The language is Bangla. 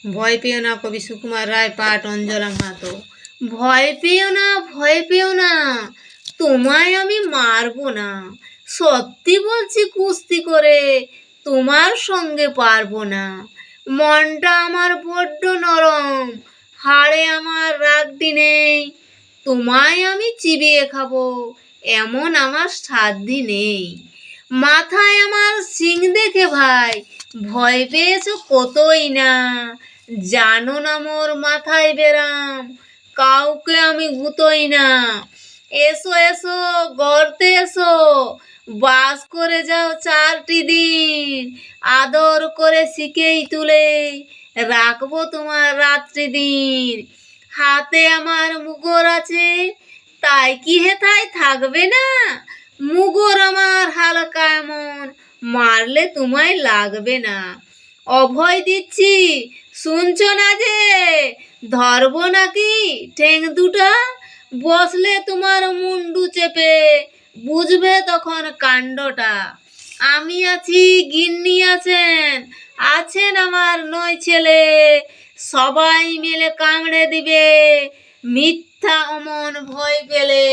ভয় পেও না, কবি সুকুমার রায়, পাঠ অঞ্জলা মাহাতো। ভয় পেও না, ভয় পেও না, তোমায় আমি মারবো না। সত্যি বলছি, কুস্তি করে তোমার সঙ্গে পারবো না। মনটা আমার বড্ড নরম, হাড়ে আমার রাগটি নেই। তোমায় আমি চিবিয়ে খাবো, এমন আমার সাধ্যি নেই। মাথায় আমার সিং দেখে ভাই ভয় পেয়েছো কতই না। জানো না মোর মাথায় বেরাম, কাউকে আমি গুতোই না। এসো এসো গর্তে এসো, বাস করে যাও 4টি দিন। আদর করে শিকেই তুলে রাখবো তোমার রাত্রি দিন। হাতে আমার মুগর আছে, তাই কি হেথায় থাকবে না? মুগর আমার হালকা এমন, মারলে তোমায় লাগবে না। অভয় দিচ্ছি, শুনছো না যে? ধরবো নাকি ঠ্যাং দুটা? বসলে তোমার মুন্ডু চেপে, বুঝবে তখন কাণ্ডটা। আমি আছি, গিন্নি আছেন, আছেন আমার 9 ছেলে। সবাই মিলে কামড়ে দিবে, মিথ্যা অমন ভয় পেলে।